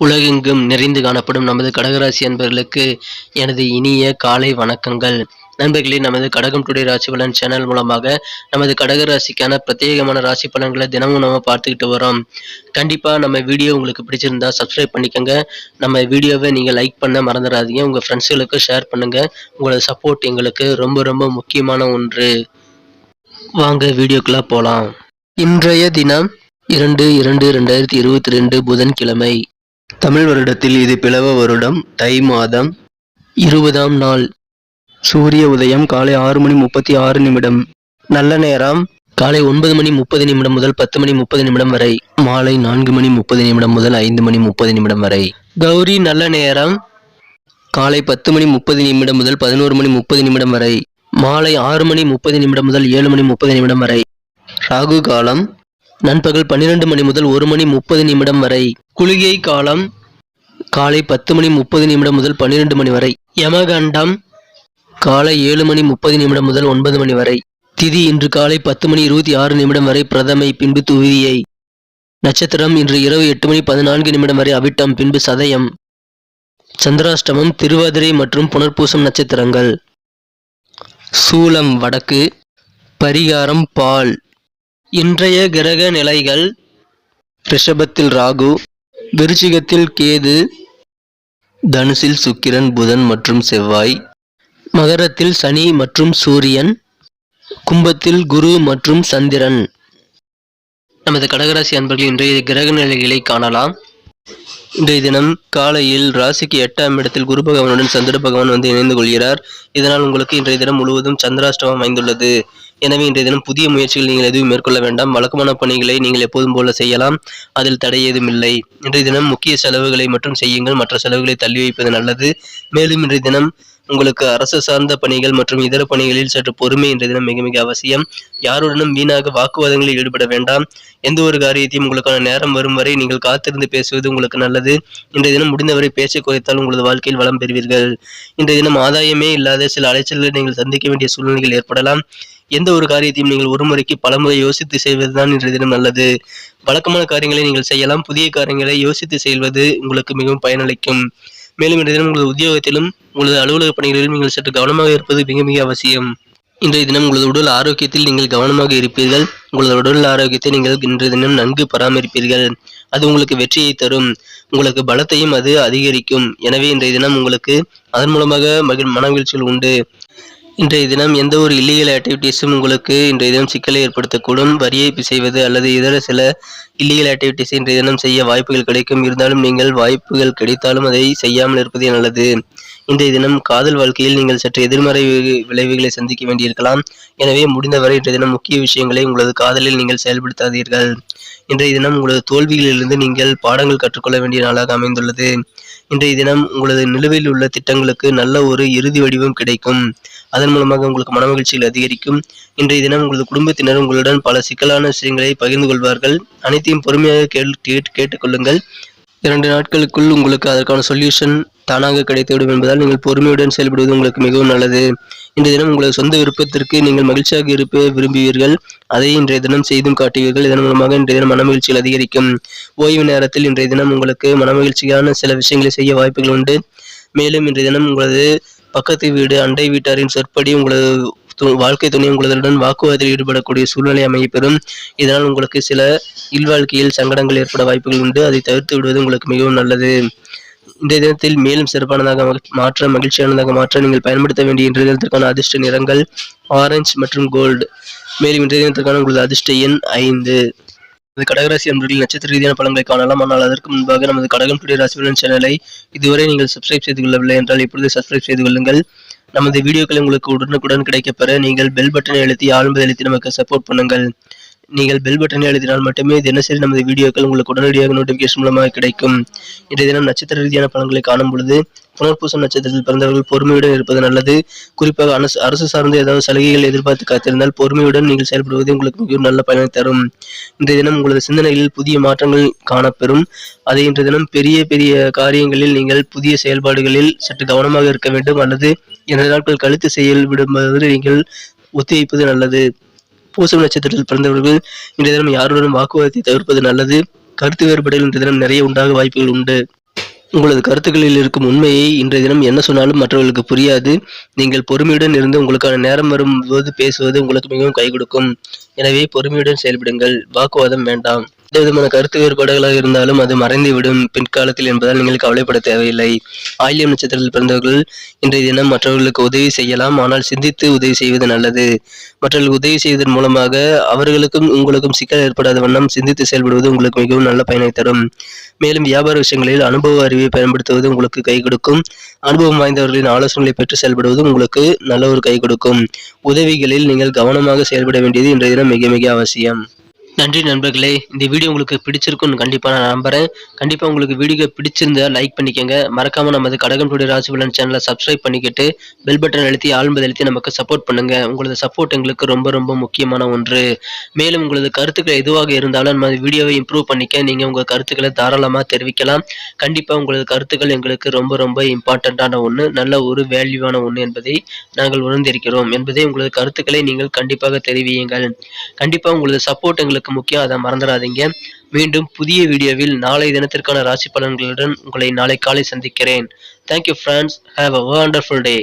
உலகெங்கும் நிறைந்து காணப்படும் நமது கடகராசி அன்பர்களுக்கு எனது இனிய காலை வணக்கங்கள். நண்பர்களே, நமது கடகம் டுடே ராசி பலன் சேனல் மூலமாக நமது கடகராசிக்கான பிரத்யேகமான ராசி பலன்களை தினமும் நம்ம பார்த்துக்கிட்டு வரோம். கண்டிப்பா நம்ம வீடியோ உங்களுக்கு பிடிச்சிருந்தா சப்ஸ்கிரைப் பண்ணிக்கோங்க. நம்ம வீடியோவை நீங்க லைக் பண்ண மறந்துடாதீங்க. உங்க ஃப்ரெண்ட்ஸ்களுக்கு ஷேர் பண்ணுங்க. உங்களோட சப்போர்ட் எங்களுக்கு ரொம்ப ரொம்ப முக்கியமான ஒன்று. வாங்க வீடியோக்குள்ள போலாம். இன்றைய தினம் 2/2/2022 புதன்கிழமை. தமிழ் வருடத்தில் இது பிளவ வருடம், தை மாதம் 20ஆம் நாள். சூரிய உதயம் காலை 6:36. நல்ல நேரம் காலை 9:30 முதல் 10:30 வரை, மாலை 4:30 முதல் 5:30 வரை. கௌரி நல்ல நேரம் காலை 10:30 முதல் 11:30 வரை, மாலை 6:30 முதல் 7:30 வரை. ராகு காலம் நண்பகல் 12 முதல் 1:30 வரை. குளிகை காலம் காலை 10:30 முதல் 12 வரை. யமகண்டம் காலை 7:30 முதல் 9 வரை. திதி இன்று காலை 10:26 வரை பிரதமை, பின்பு துவிதியை. நட்சத்திரம் இன்று இரவு 8:14 வரை அவிட்டம், பின்பு சதயம். சந்திராஷ்டமம் திருவாதிரை மற்றும் புனர்பூசம் நட்சத்திரங்கள். சூலம் வடக்கு, பரிகாரம் பால். இன்றைய கிரக நிலைகள்: ரிஷபத்தில் ராகு, விருச்சிகத்தில் கேது, தனுசில் சுக்கிரன், புதன் மற்றும் செவ்வாய், மகரத்தில் சனி மற்றும் சூரியன், கும்பத்தில் குரு மற்றும் சந்திரன். நமது கடகராசி அன்பர்கள் இன்றைய கிரக நிலைகளை காணலாம். இன்றைய தினம் காலையில் ராசிக்கு 8ஆம் இடத்தில் குரு பகவானுடன் சந்திர பகவான் இணைந்து கொள்கிறார். இதனால் உங்களுக்கு இன்றைய தினம் முழுவதும் சந்திராஷ்டமம் அமைந்துள்ளது. எனவே இன்றைய தினம் புதிய முயற்சிகள் நீங்கள் எதுவும் மேற்கொள்ள வேண்டாம். வழக்கமான பணிகளை நீங்கள் எப்போதும் போல செய்யலாம். அதில் தடை ஏதும் இல்லை. இன்றைய தினம் முக்கிய செலவுகளை மட்டும் செய்யுங்கள். மற்ற செலவுகளை தள்ளி வைப்பது நல்லது. மேலும் இன்றைய தினம் உங்களுக்கு அரசு சார்ந்த பணிகள் மற்றும் இதர பணிகளில் சற்று பொறுமை இன்றைய தினம் மிக மிக அவசியம். யாருடனும் வீணாக வாக்குவாதங்களில் ஈடுபட வேண்டாம். எந்த ஒரு காரியத்தையும் உங்களுக்கான நேரம் வரும் வரை நீங்கள் காத்திருந்து பேசுவது உங்களுக்கு நல்லது. இன்றைய தினம் முடிந்தவரை பேச்சை குறைத்தால் உங்களது வாழ்க்கையில் வளம் பெறுவீர்கள். இன்றைய தினம் ஆதாயமே இல்லாத சில அலைச்சல்களை நீங்கள் சந்திக்க வேண்டிய சூழ்நிலைகள் ஏற்படலாம். எந்த ஒரு காரியத்தையும் நீங்கள் ஒரு முறைக்கு பலமுறை யோசித்து செய்வதுதான் இன்றைய தினம் நல்லது. வழக்கமான காரியங்களை நீங்கள் செய்யலாம். புதிய காரியங்களை யோசித்து செய்வது உங்களுக்கு மிகவும் பயனளிக்கும். மேலும் இன்றைய தினம் உங்களது உத்தியோகத்திலும் உங்களது அலுவலக பணிகளிலும் நீங்கள் சற்று கவனமாக இருப்பது மிக மிக அவசியம். இன்றைய தினம் உங்களது உடல் ஆரோக்கியத்தில் நீங்கள் கவனமாக இருப்பீர்கள். உங்களது உடல் ஆரோக்கியத்தை நீங்கள் இன்றைய தினம் நன்கு பராமரிப்பீர்கள். அது உங்களுக்கு வெற்றியை தரும். உங்களுக்கு பலத்தையும் அது அதிகரிக்கும். எனவே இன்றைய தினம் உங்களுக்கு அதன் மூலமாக மனமகிழ்ச்சிகள் உண்டு. இன்றைய தினம் எந்த ஒரு இல்லீகல் ஆக்டிவிட்டீஸும் உங்களுக்கு இன்றைய தினம் சிக்கலை ஏற்படுத்தக்கூடும். வரி ஏய்ப்பு செய்வது அல்லது இதர சில இல்லீகல் ஆக்டிவிட்டீஸை இன்றைய தினம் செய்ய வாய்ப்புகள் கிடைக்கும். இருந்தாலும் நீங்கள் வாய்ப்புகள் கிடைத்தாலும் அதை செய்யாமல் இருப்பதே நல்லது. இன்றைய தினம் காதல் வாழ்க்கையில் நீங்கள் சற்று எதிர்மறை விளைவுகளை சந்திக்க வேண்டியிருக்கலாம். எனவே முடிந்தவரை இன்றைய தினம் முக்கிய விஷயங்களை உங்களது காதலில் நீங்கள் செயல்படுத்தாதீர்கள். இன்றைய தினம் உங்களது தோல்விகளிலிருந்து நீங்கள் பாடங்கள் கற்றுக்கொள்ள வேண்டிய நாளாக அமைந்துள்ளது. இன்றைய தினம் உங்களது நிலுவையில் உள்ள திட்டங்களுக்கு நல்ல ஒரு இறுதி வடிவம் கிடைக்கும். அதன் மூலமாக உங்களுக்கு மனமகிழ்ச்சிகள் அதிகரிக்கும். இன்றைய தினம் உங்களது குடும்பத்தினர் உங்களுடன் பல சிக்கலான விஷயங்களை பகிர்ந்து கொள்வார்கள். அனைத்தையும் பொறுமையாக கேட்டுக்கொள்ளுங்கள். 2 நாட்களுக்குள் உங்களுக்கு அதற்கான சொல்யூஷன் தானாக கிடைத்துவிடும் என்பதால் நீங்கள் பொறுமையுடன் செயல்படுவது உங்களுக்கு மிகவும் நல்லது. இன்றைய தினம் உங்களது சொந்த விருப்பத்திற்கு நீங்கள் மகிழ்ச்சியாக இருப்ப விரும்புவீர்கள். அதை இன்றைய தினம் செய்தும் காட்டுவீர்கள். இதன் மூலமாக இன்றைய தினம் மனமகிழ்ச்சிகள் அதிகரிக்கும். ஓய்வு நேரத்தில் இன்றைய தினம் உங்களுக்கு மனமகிழ்ச்சியான சில விஷயங்களை செய்ய வாய்ப்புகள் உண்டு. மேலும் இன்றைய தினம் உங்களது பக்கத்து வீடு, அண்டை வீட்டாரின் சொற்படி உங்களது வாழ்க்கை துணை உங்களுடன் வாக்குவாதத்தில் ஈடுபடக்கூடிய சூழ்நிலை அமையப்பெறும். இதனால் உங்களுக்கு சில இல்வாழ்க்கையில் சங்கடங்கள் ஏற்பட வாய்ப்புகள் உண்டு. அதை தவிர்த்து விடுவது உங்களுக்கு மிகவும் நல்லது. இன்றைய தினத்தில் மேலும் சிறப்பானதாக மாற்ற, மகிழ்ச்சியானதாக மாற்ற நீங்கள் பயன்படுத்த வேண்டிய இன்றைய தினத்திற்கான அதிர்ஷ்ட நிறங்கள் ஆரஞ்சு மற்றும் கோல்டு. மேலும் இன்றைய தினத்திற்கான உங்களது அதிர்ஷ்ட எண் 5. கடகராசி அன்பர்களின் நட்சத்திர ரீதியான பலன்களை காணலாம். ஆனால் அதற்கு முன்பாக நமது கடகம் டுடே ராசி பலன் சேனலை இதுவரை நீங்கள் சப்ஸ்கிரைப் செய்து கொள்ளவில்லை என்றால் இப்பொழுது சப்ஸ்கிரைப் செய்து கொள்ளுங்கள். நமது வீடியோக்களை உங்களுக்கு உடனுக்குடன் கிடைக்கப்பெற நீங்கள் பெல் பட்டனை அழுத்தி ஆழ்ந்து அழுத்தி நமக்கு சப்போர்ட் பண்ணுங்கள். நீங்கள் பெல் பட்டனை அழுத்தினால் மட்டுமே தினசரி நமது வீடியோக்கள் உங்களுக்கு உடனடியாக நோட்டிபிகேஷன் மூலமாக கிடைக்கும். இன்றைய தினம் நட்சத்திர ரீதியான பலன்களை காணும் பொழுது புனர்பூசம் நட்சத்திரத்தில் பிறந்தவர்கள் பொறுமையுடன் இருப்பது நல்லது. குறிப்பாக அரசு சார்ந்த ஏதாவது சலுகைகள் எதிர்பார்த்து காத்திருந்தால் பொறுமையுடன் நீங்கள் செயல்படுவது உங்களுக்கு மிகவும் நல்ல பயனை தரும். இன்றைய தினம் உங்களது சிந்தனைகளில் புதிய மாற்றங்கள் காணப்பெறும். அதை இன்றைய தினம் பெரிய பெரிய காரியங்களில் நீங்கள் புதிய செயல்பாடுகளில் சற்று கவனமாக இருக்க வேண்டும். அல்லது 2 நாட்கள் கழித்து செயல்படும்போது நீங்கள் ஒத்திவைப்பது நல்லது. பூசம் நட்சத்திரத்தில் பிறந்தவர்கள் இன்றைய தினம் யாருடனும் வாக்குவாதத்தை தவிர்ப்பது நல்லது. கருத்து வேறுபாடுகள் இன்றைய தினம் நிறைய உண்டாக வாய்ப்புகள் உண்டு. உங்களது கருத்துக்களில் இருக்கும் உண்மையை இன்றைய தினம் என்ன சொன்னாலும் மற்றவர்களுக்கு புரியாது. நீங்கள் பொறுமையுடன் இருந்து உங்களுக்கான நேரம் வரும்போது பேசுவது உங்களுக்கு மிகவும் கை கொடுக்கும். எனவே பொறுமையுடன் செயல்படுங்கள். வாக்குவாதம் வேண்டாம். எந்த விதமான கருத்து வேறுபாடுகளாக இருந்தாலும் அது மறைந்துவிடும் பிற்காலத்தில் என்பதால் நீங்கள் கவலைப்பட தேவையில்லை. ஆயில்யம் நட்சத்திரத்தில் பிறந்தவர்கள் இன்றைய தினம் மற்றவர்களுக்கு உதவி செய்யலாம். ஆனால் சிந்தித்து உதவி செய்வது நல்லது. மற்றவர்களுக்கு உதவி செய்வதன் மூலமாக அவர்களுக்கும் உங்களுக்கும் சிக்கல் ஏற்படாத வண்ணம் சிந்தித்து செயல்படுவது உங்களுக்கு மிகவும் நல்ல பயனை தரும். மேலும் வியாபார விஷயங்களில் அனுபவ அறிவை பயன்படுத்துவது உங்களுக்கு கை கொடுக்கும். அனுபவம் வாய்ந்தவர்களின் ஆலோசனைகளை பெற்று செயல்படுவது உங்களுக்கு நல்ல ஒரு கை கொடுக்கும். உதவிகளில் நீங்கள் கவனமாக செயல்பட வேண்டியது இன்றைய தினம் மிக மிக அவசியம். நன்றி நண்பர்களே. இந்த வீடியோ உங்களுக்கு பிடிச்சிருக்கும்னு கண்டிப்பா நான் நம்புறேன். கண்டிப்பா உங்களுக்கு வீடியோ பிடிச்சிருந்தா லைக் பண்ணிக்கங்க. மறக்காம நமது கடகம் டுடே ராசி பலன் சேனலை சப்ஸ்கிரைப் பண்ணிக்கிட்டு பெல் பட்டன் அழுத்தி ஆல் அழுத்தி நமக்கு சப்போர்ட் பண்ணுங்க. உங்களது சப்போர்ட் எங்களுக்கு ரொம்ப ரொம்ப முக்கியமான ஒன்று. மேலும் உங்களது கருத்துக்கள் எதுவாக இருந்தாலும் நம்ம வீடியோவை இம்ப்ரூவ் பண்ணிக்க நீங்க உங்க கருத்துக்களை தாராளமா தெரிவிக்கலாம். கண்டிப்பா உங்களது கருத்துக்கள் எங்களுக்கு ரொம்ப ரொம்ப இம்பார்ட்டன்டான ஒன்று, நல்ல ஒரு வேல்யூவான ஒன்று என்பதை நாங்கள் உணர்ந்திருக்கிறோம் என்பதை உங்களது கருத்துக்களை நீங்கள் கண்டிப்பாக தெரிவியுங்கள். கண்டிப்பா உங்களது சப்போர்ட் எங்களுக்கு முக்கியம், அதை மறந்துடாதீங்க. மீண்டும் புதிய வீடியோவில் நாளை தினத்திற்கான ராசி பலன்களுடன் உங்களை நாளை காலை சந்திக்கிறேன். Thank you friends. Have a wonderful day.